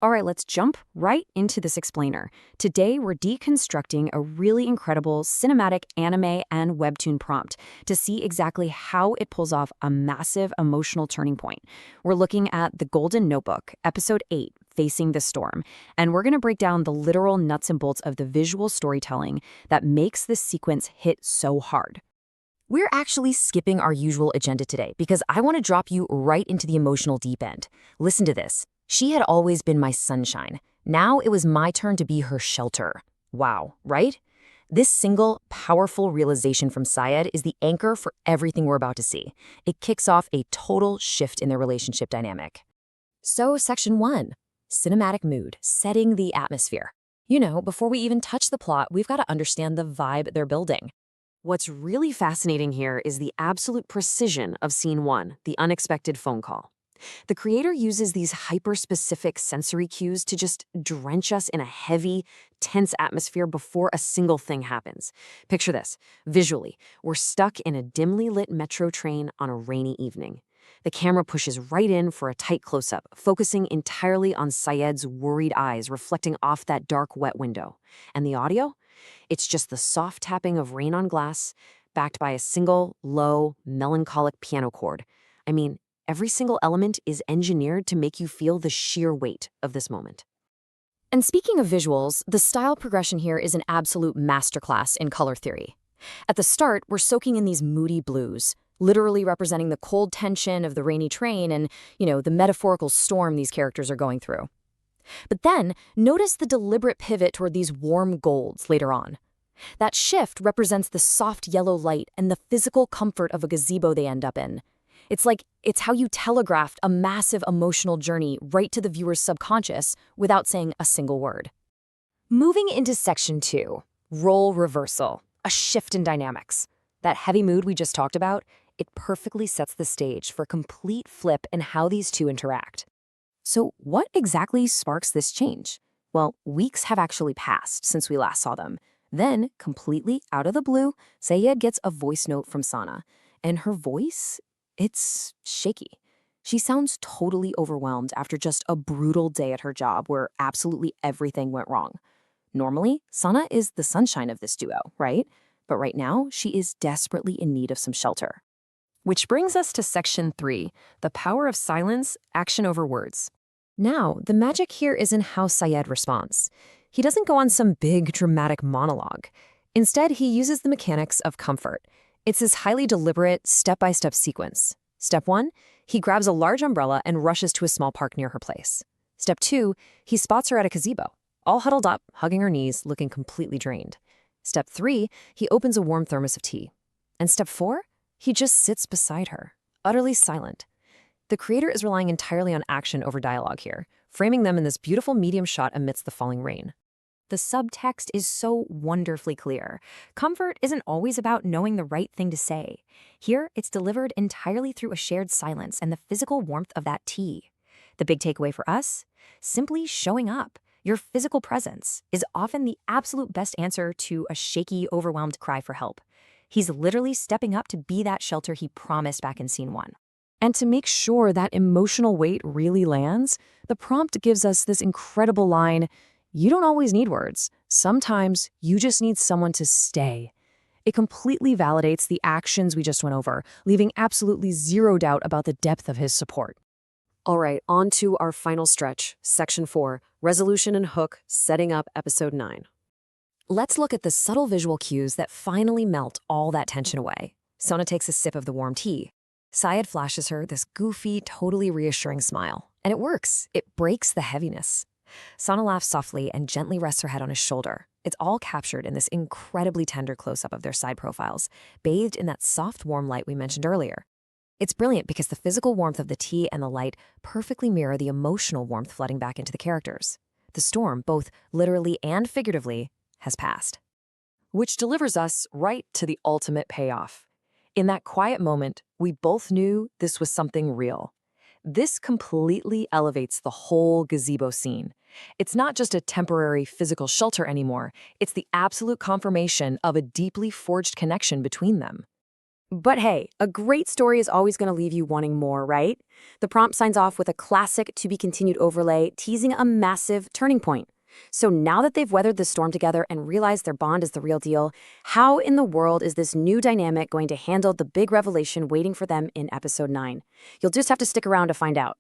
All right, let's jump right into this explainer. Today, we're deconstructing a really incredible cinematic anime and webtoon prompt to see exactly how it pulls off a massive emotional turning point. We're looking at The Golden Notebook, Episode 8, Facing the Storm, and we're going to break down the literal nuts and bolts of the visual storytelling that makes this sequence hit so hard. We're actually skipping our usual agenda today because I want to drop you right into the emotional deep end. Listen to this. She had always been my sunshine. Now it was my turn to be her shelter. Wow, right? This single, powerful realization from Syed is the anchor for everything we're about to see. It kicks off a total shift in their relationship dynamic. So, Section 1, Cinematic Mood, setting the atmosphere. Before we even touch the plot, we've got to understand the vibe they're building. What's really fascinating here is the absolute precision of Scene 1, the unexpected phone call. The creator uses these hyper-specific sensory cues to just drench us in a heavy, tense atmosphere before a single thing happens. Picture this. Visually, we're stuck in a dimly lit metro train on a rainy evening. The camera pushes right in for a tight close-up, focusing entirely on Syed's worried eyes reflecting off that dark, wet window. And the audio? It's just the soft tapping of rain on glass, backed by a single, low, melancholic piano chord. I mean, every single element is engineered to make you feel the sheer weight of this moment. And speaking of visuals, the style progression here is an absolute masterclass in color theory. At the start, we're soaking in these moody blues, literally representing the cold tension of the rainy train and, the metaphorical storm these characters are going through. But then, notice the deliberate pivot toward these warm golds later on. That shift represents the soft yellow light and the physical comfort of a gazebo they end up in. It's how you telegraphed a massive emotional journey right to the viewer's subconscious without saying a single word. Moving into Section 2, role reversal, a shift in dynamics. That heavy mood we just talked about, it perfectly sets the stage for a complete flip in how these two interact. So what exactly sparks this change? Well, weeks have actually passed since we last saw them. Then, completely out of the blue, Sayed gets a voice note from Sana. And her voice, it's shaky. She sounds totally overwhelmed after just a brutal day at her job where absolutely everything went wrong. Normally, Sana is the sunshine of this duo, right? But right now, she is desperately in need of some shelter. Which brings us to Section 3, the power of silence, action over words. Now, the magic here is in how Syed responds. He doesn't go on some big, dramatic monologue. Instead, he uses the mechanics of comfort. It's this highly deliberate, step-by-step sequence. Step 1, he grabs a large umbrella and rushes to a small park near her place. Step 2, he spots her at a gazebo, all huddled up, hugging her knees, looking completely drained. Step 3, he opens a warm thermos of tea. And Step 4, he just sits beside her, utterly silent. The creator is relying entirely on action over dialogue here, framing them in this beautiful medium shot amidst the falling rain. The subtext is so wonderfully clear. Comfort isn't always about knowing the right thing to say. Here, it's delivered entirely through a shared silence and the physical warmth of that tea. The big takeaway for us? Simply showing up. Your physical presence is often the absolute best answer to a shaky, overwhelmed cry for help. He's literally stepping up to be that shelter he promised back in Scene 1. And to make sure that emotional weight really lands, the prompt gives us this incredible line, "You don't always need words. Sometimes you just need someone to stay." It completely validates the actions we just went over, leaving absolutely zero doubt about the depth of his support. All right, on to our final stretch, Section 4, Resolution and Hook, setting up Episode 9. Let's look at the subtle visual cues that finally melt all that tension away. Sona takes a sip of the warm tea. Syed flashes her this goofy, totally reassuring smile. And it works. It breaks the heaviness. Sana laughs softly and gently rests her head on his shoulder. It's all captured in this incredibly tender close-up of their side profiles, bathed in that soft, warm light we mentioned earlier. It's brilliant because the physical warmth of the tea and the light perfectly mirror the emotional warmth flooding back into the characters. The storm, both literally and figuratively, has passed. Which delivers us right to the ultimate payoff. In that quiet moment, we both knew this was something real. This completely elevates the whole gazebo scene. It's not just a temporary physical shelter anymore, it's the absolute confirmation of a deeply forged connection between them. But hey, a great story is always going to leave you wanting more, right? The prompt signs off with a classic to be continued overlay, teasing a massive turning point. So now that they've weathered the storm together and realized their bond is the real deal, how in the world is this new dynamic going to handle the big revelation waiting for them in episode 9? You'll just have to stick around to find out.